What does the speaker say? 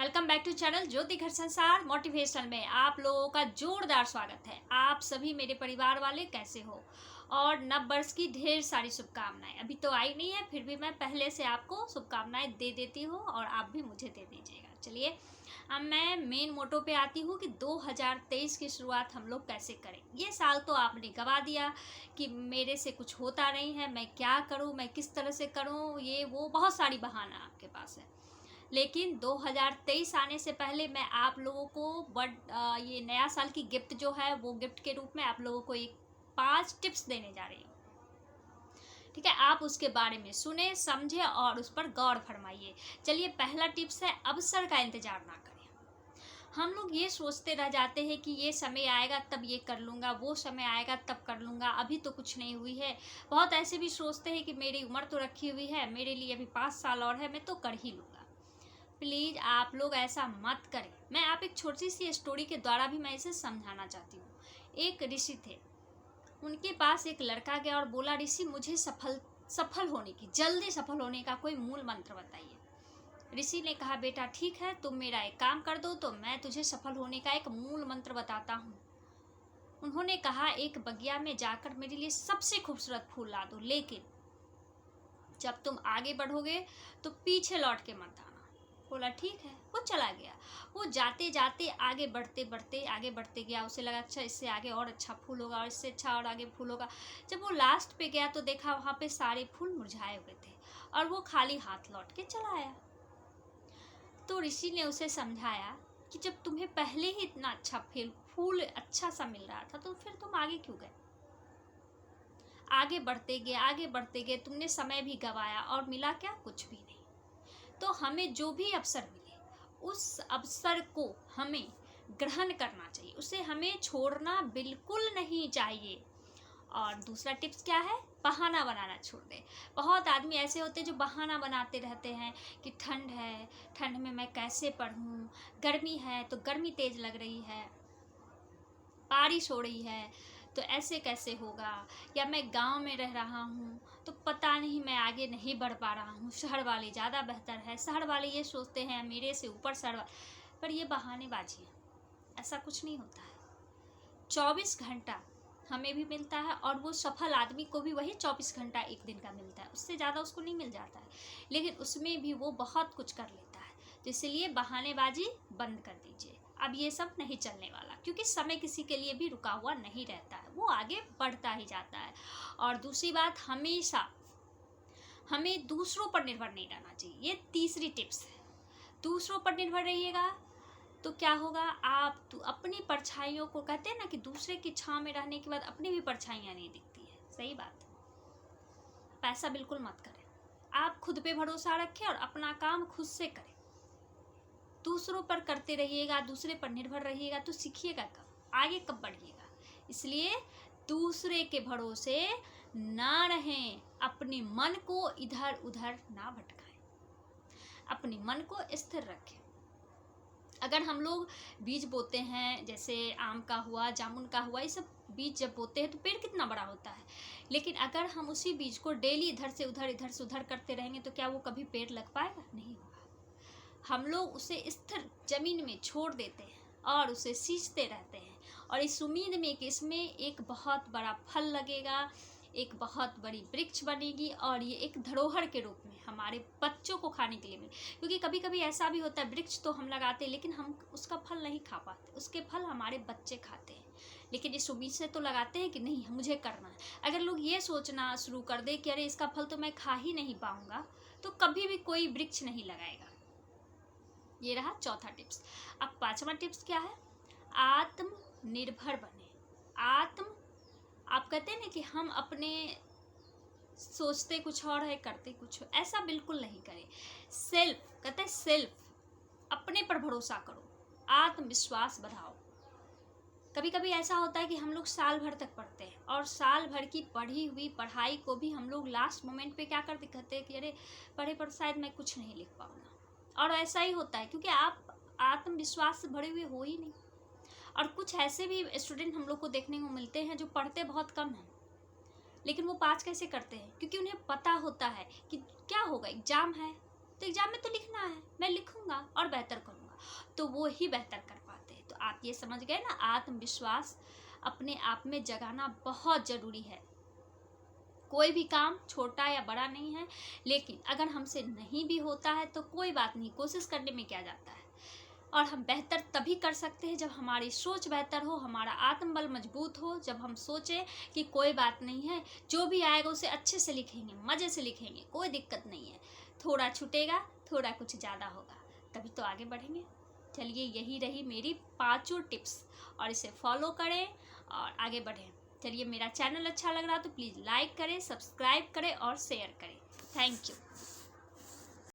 Welcome back to channel ज्योति घर संसार motivational में आप लोगों का जोरदार स्वागत है। आप सभी मेरे परिवार वाले कैसे हो और नव वर्ष की ढेर सारी शुभकामनाएं। अभी तो आई नहीं है, फिर भी मैं पहले से आपको शुभकामनाएं दे देती हूँ और आप भी मुझे दे दीजिएगा। चलिए अब मैं मेन मोटो पे आती हूँ कि 2023 की शुरुआत हम लोग कैसे करें। ये साल तो आपने गवा दिया कि मेरे से कुछ होता नहीं है, मैं क्या करूँ, मैं किस तरह से करूँ, ये वो बहुत सारी बहाना आपके पास है। लेकिन 2023 आने से पहले मैं आप लोगों को ये नया साल की गिफ्ट जो है वो गिफ्ट के रूप में आप लोगों को एक 5 टिप्स देने जा रही हूँ। ठीक है, आप उसके बारे में सुने समझे और उस पर गौर फरमाइए। चलिए पहला टिप्स है, अवसर का इंतजार ना करें। हम लोग ये सोचते रह जाते हैं कि ये समय आएगा तब ये कर लूँगा, वो समय आएगा तब कर लूँगा, अभी तो कुछ नहीं हुई है। बहुत ऐसे भी सोचते हैं कि मेरी उम्र तो रखी हुई है, मेरे लिए अभी 5 साल और है, मैं तो कर ही लूँगा। प्लीज़ आप लोग ऐसा मत करें। मैं आप एक छोटी सी स्टोरी के द्वारा भी मैं इसे समझाना चाहती हूँ। एक ऋषि थे, उनके पास एक लड़का गया और बोला, ऋषि मुझे सफल होने की, जल्दी सफल होने का कोई मूल मंत्र बताइए। ऋषि ने कहा, बेटा ठीक है, तुम मेरा एक काम कर दो तो मैं तुझे सफल होने का एक मूल मंत्र बताता हूँ। उन्होंने कहा, एक बगिया में जाकर मेरे लिए सबसे खूबसूरत फूल ला दो, लेकिन जब तुम आगे बढ़ोगे तो पीछे लौट के मत आना। बोला ठीक है, वो चला गया। वो जाते जाते आगे बढ़ते गया। उसे लगा अच्छा इससे आगे और अच्छा फूल होगा और इससे अच्छा और आगे फूल होगा। जब वो लास्ट पे गया तो देखा वहाँ पे सारे फूल मुरझाए हुए थे और वो खाली हाथ लौट के चला आया। तो ऋषि ने उसे समझाया कि जब तुम्हें पहले ही इतना अच्छा फूल अच्छा सा मिल रहा था तो फिर तुम आगे क्यों गए। आगे बढ़ते गए, तुमने समय भी गवाया और मिला क्या, कुछ भी नहीं। तो हमें जो भी अवसर मिले उस अवसर को हमें ग्रहण करना चाहिए, उसे हमें छोड़ना बिल्कुल नहीं चाहिए। और दूसरा टिप्स क्या है, बहाना बनाना छोड़ दें। बहुत आदमी ऐसे होते हैं जो बहाना बनाते रहते हैं कि ठंड है, ठंड में मैं कैसे पढ़ूं, गर्मी है तो गर्मी तेज लग रही है, बारिश हो रही है तो ऐसे कैसे होगा, या मैं गांव में रह रहा हूँ तो पता नहीं मैं आगे नहीं बढ़ पा रहा हूँ, शहर वाले ज़्यादा बेहतर है, शहर वाले ये सोचते हैं मेरे से ऊपर शहर पर ये बहानेबाजी है। ऐसा कुछ नहीं होता है। 24 घंटा हमें भी मिलता है और वो सफल आदमी को भी वही 24 घंटा एक दिन का मिलता है, उससे ज़्यादा उसको नहीं मिल जाता है, लेकिन उसमें भी वो बहुत कुछ कर लेता है। तो इसलिए बहानेबाजी बंद कर दीजिए। अब ये सब नहीं चलने वाला, क्योंकि समय किसी के लिए भी रुका हुआ नहीं रहता है, वो आगे बढ़ता ही जाता है। और दूसरी बात, हमेशा हमें दूसरों पर निर्भर नहीं रहना चाहिए। ये तीसरी टिप्स है। दूसरों पर निर्भर रहिएगा तो क्या होगा, आप तो अपनी परछाइयों को, कहते हैं ना कि दूसरे की छांव में रहने के बाद अपनी भी परछाइयाँ नहीं दिखती है। सही बात। पैसा बिल्कुल मत करें, आप खुद पे भरोसा रखें और अपना काम खुद से करें। दूसरों पर करते रहिएगा, दूसरे पर निर्भर रहिएगा तो सीखिएगा कब, आगे कब बढ़िएगा। इसलिए दूसरे के भरोसे ना रहें, अपने मन को इधर उधर ना भटकाएं, अपने मन को स्थिर रखें। अगर हम लोग बीज बोते हैं, जैसे आम का हुआ, जामुन का हुआ, ये सब बीज जब बोते हैं तो पेड़ कितना बड़ा होता है, लेकिन अगर हम उसी बीज को डेली इधर से उधर करते रहेंगे तो क्या वो कभी पेड़ लग पाएगा, नहीं होगा। हम लोग उसे स्थिर जमीन में छोड़ देते हैं और उसे सींचते रहते हैं और इस उम्मीद में कि इसमें एक बहुत बड़ा फल लगेगा, एक बहुत बड़ी वृक्ष बनेगी और ये एक धरोहर के रूप में हमारे बच्चों को खाने के लिए मिले। क्योंकि कभी कभी ऐसा भी होता है, वृक्ष तो हम लगाते हैं लेकिन हम उसका फल नहीं खा पाते, उसके फल हमारे बच्चे खाते हैं, लेकिन इस उम्मीद से तो लगाते हैं कि नहीं मुझे करना है। अगर लोग ये सोचना शुरू कर दे कि अरे इसका फल तो मैं खा ही नहीं पाऊँगा, तो कभी भी कोई वृक्ष नहीं लगाएगा। ये रहा चौथा टिप्स। अब पांचवा टिप्स क्या है, आत्मनिर्भर बने। आप कहते हैं ना कि हम अपने सोचते कुछ और है, करते कुछ और, ऐसा बिल्कुल नहीं करें। सेल्फ अपने पर भरोसा करो, आत्मविश्वास बढ़ाओ। कभी कभी ऐसा होता है कि हम लोग साल भर तक पढ़ते हैं और साल भर की पढ़ी हुई पढ़ाई को भी हम लोग लास्ट मोमेंट पे क्या कर दिखाते हैं कि अरे पढ़े पर शायद मैं कुछ नहीं लिख पाऊंगा। और ऐसा ही होता है क्योंकि आप आत्मविश्वास से भरे हुए हो ही नहीं। और कुछ ऐसे भी स्टूडेंट हम लोग को देखने को मिलते हैं जो पढ़ते बहुत कम हैं, लेकिन वो पास कैसे करते हैं, क्योंकि उन्हें पता होता है कि क्या होगा, एग्जाम है तो एग्जाम में तो लिखना है, मैं लिखूंगा और बेहतर करूंगा। तो वो ही बेहतर कर पाते हैं। तो आप ये समझ गए ना, आत्मविश्वास अपने आप में जगाना बहुत ज़रूरी है। कोई भी काम छोटा या बड़ा नहीं है, लेकिन अगर हमसे नहीं भी होता है तो कोई बात नहीं, कोशिश करने में क्या जाता है। और हम बेहतर तभी कर सकते हैं जब हमारी सोच बेहतर हो, हमारा आत्मबल मजबूत हो, जब हम सोचें कि कोई बात नहीं है, जो भी आएगा उसे अच्छे से लिखेंगे, मज़े से लिखेंगे, कोई दिक्कत नहीं है, थोड़ा छूटेगा, थोड़ा कुछ ज़्यादा होगा, तभी तो आगे बढ़ेंगे। चलिए, यही रही मेरी 5 टिप्स, और इसे फॉलो करें और आगे बढ़ें। चलिए, मेरा चैनल अच्छा लग रहा तो प्लीज़ लाइक करें, सब्सक्राइब करें और शेयर करें। Thank you.